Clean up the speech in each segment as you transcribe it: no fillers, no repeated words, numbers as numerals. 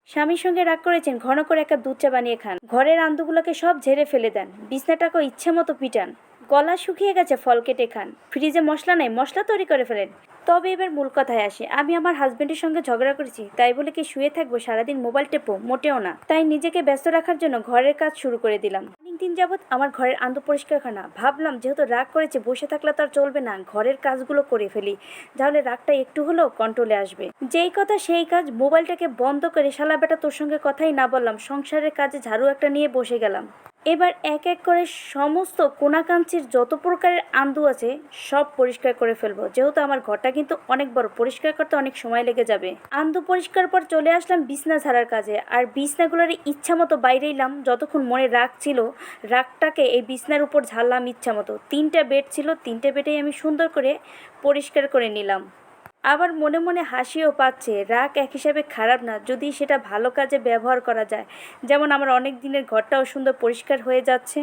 স্বামীর সঙ্গে রাগ করেছেন, ঘন করে এক কাপ দুধ চা বানিয়ে খান, ঘরের আন্দুগুলোকে সব ঝেড়ে ফেলে দেন, বিছনাটাকেও ইচ্ছে মতো পিটান, গলা শুকিয়ে গেছে ফল কেটে খান, ফ্রিজে মশলা নেই মশলা তৈরি করে ফেলেন। তবে এবার মূল কথায় আসে, আমি আমার হাজবেন্ডের সঙ্গে ঝগড়া করেছি তাই বলে কি শুয়ে থাকবো সারাদিন মোবাইল টেপো? মোটেও না। তাই নিজেকে ব্যস্ত রাখার জন্য ঘরের কাজ শুরু করে দিলাম। অনেকদিন যাবৎ আমার ঘরের আন্দো পরিষ্কার করা, ভাবলাম যেহেতু রাগ করেছে বসে থাকলে তো আর চলবে না, ঘরের কাজগুলো করে ফেলি, তাহলে রাগটা একটু হলেও কন্ট্রোলে আসবে। যেই কথা সেই কাজ, মোবাইলটাকে বন্ধ করে শালা বেটা তোর সঙ্গে কথাই না বললাম, সংসারের কাজে ঝাড়ু একটা নিয়ে বসে গেলাম। এবার এক এক করে সমস্ত কোনাকাঞ্চির যত প্রকারের আন্দু আছে সব পরিষ্কার করে ফেলবো, যেহেতু আমার ঘরটা কিন্তু অনেক বড়, পরিষ্কার করতে অনেক সময় লেগে যাবে। আন্দু পরিষ্কার পর চলে আসলাম বিছনা ঝাড়ার কাজে, আর বিছনাগুলোর ইচ্ছা মতো বাইরে এলাম, যতক্ষণ মনে রাগ ছিল রাগটাকে এই বিছনার উপর ঝাড়লাম ইচ্ছা মতো। 3টা বেড ছিল, 3টে বেডেই আমি সুন্দর করে পরিষ্কার করে নিলাম। আবার মনে মনে হাসিও পাচ্ছে, রাগ এক হিসাবে খারাপ না যদি সেটা ভালো কাজে ব্যবহার করা যায়। যেমন আমার অনেক দিনের ঘরটাও সুন্দর পরিষ্কার হয়ে যাচ্ছে।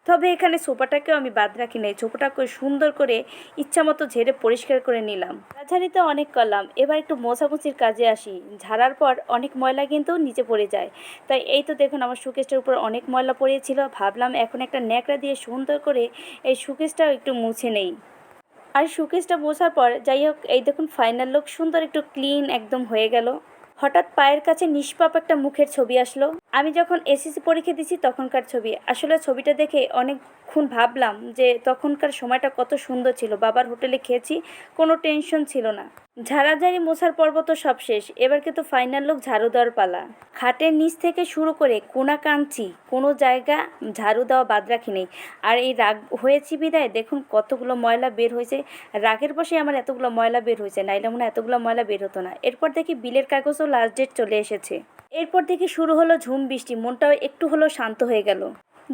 তবে এখানে সোফাটাকেও আমি বাদ রাখি নাই, সোফাটাকে সুন্দর করে ইচ্ছা মতো ঝেড়ে পরিষ্কার করে নিলাম। ঝাড়াঝাড়িতে অনেক করলাম, এবার একটু মোছামুছির কাজে আসি। ঝাড়ার পর অনেক ময়লা কিন্তু নিচে পড়ে যায়, তাই এই তো দেখুন আমার শোকেসটার উপর অনেক ময়লা পড়েছিল, ভাবলাম এখন একটা ন্যাকড়া দিয়ে সুন্দর করে এই শোকেসটাও একটু মুছে নেই। আর শোকেসটা মোছার পর যাই হোক, এই দেখুন ফাইনাল লুক সুন্দর একটু ক্লিন একদম হয়ে গেল। হঠাৎ পায়ের কাছে নিষ্পাপ একটা মুখের ছবি আসলো, আমি যখন এসএসসি পরীক্ষা দিছি তখনকার ছবি। আসলে ছবিটা দেখে অনেকক্ষণ ভাবলাম যে তখনকার সময়টা কত সুন্দর ছিল, বাবার হোটেলে খেয়েছি, কোনো টেনশন ছিল না। ঝাড়াঝাড়ি মোছার পর্ব তো সব শেষ, এবার কিন্তু ফাইনাল লুক ঝাড়ু দেওয়ার পালা। খাটের নিচ থেকে শুরু করে কোনা কাঞ্চি কোনো জায়গা ঝাড়ু দেওয়া বাদ রাখি নেই। আর এই রাগ হয়েছি বিদায় দেখুন কতগুলো ময়লা বের হয়েছে, রাগের বসে আমার এতগুলো ময়লা বের হয়েছে, নাইলে মনে হয় এতগুলো ময়লা বের হতো না। এরপর দেখি বিলের কাগজও লাস্ট ডেট চলে এসেছে। এরপর দেখি শুরু হলো ঝুম বৃষ্টি, মনটাও একটু হলো শান্ত হয়ে গেল।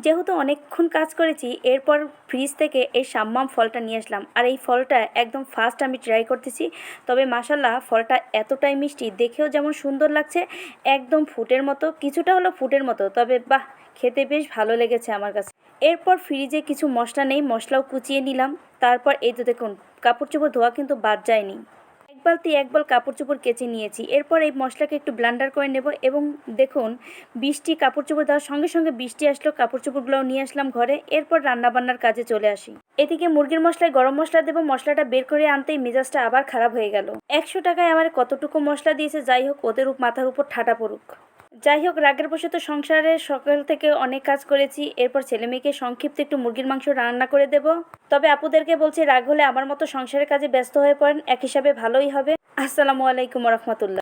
যেহেতু অনেকক্ষণ কাজ করেছি, এরপর ফ্রিজ থেকে এই সাম্মাম ফলটা নিয়ে আসলাম, আর এই ফলটা একদম ফার্স্ট আমি ট্রাই করতেছি। তবে মাশাল্লাহ ফলটা এতটাই মিষ্টি, দেখেও যেমন সুন্দর লাগছে, একদম ফুটের মতো, কিছুটা হলো ফুটের মতো, তবে বাহ খেতে বেশ ভালো লেগেছে আমার কাছে। এরপর ফ্রিজে কিছু মশলা নেই, মশলাও কুচিয়ে নিলাম। তারপর এই তো দেখুন কাপড় চোপড় ধোয়া কিন্তু বাদ যায়নি, এক বাল কাপড় চোপড় কেচে নিয়েছি। এরপর এই মশলাকে একটু ব্লেন্ডার করে নেব, এবং দেখুন বৃষ্টি, কাপড় চোপড় দেওয়ার সঙ্গে সঙ্গে বৃষ্টি আসলো, কাপড় চোপড়গুলোও নিয়ে আসলাম ঘরে। এরপর রান্নাবান্নার কাজে চলে আসি। এদিকে মুরগির মশলায় গরম মশলা দেবো, মশলাটা বের করে আনতেই মেজাজটা আবার খারাপ হয়ে গেল। 100 টাকায় আমার কতটুকু মশলা দিয়েছে, যাই হোক ওদের মাথার উপর ঠাটা পড়ুক। যাই হোক রাগের বশে তো সংসারে সকাল থেকে অনেক কাজ করেছি, এরপর ছেলে মেয়েকে সংক্ষিপ্ত একটু মুরগির মাংস রান্না করে দেব। তবে আপুদেরকে বলছি রাগ হলে আমার মতো সংসারের কাজে ব্যস্ত হয়ে পড়েন, এক হিসাবে ভালোই হবে। আসসালামু আলাইকুম রহমতুল্লাহ।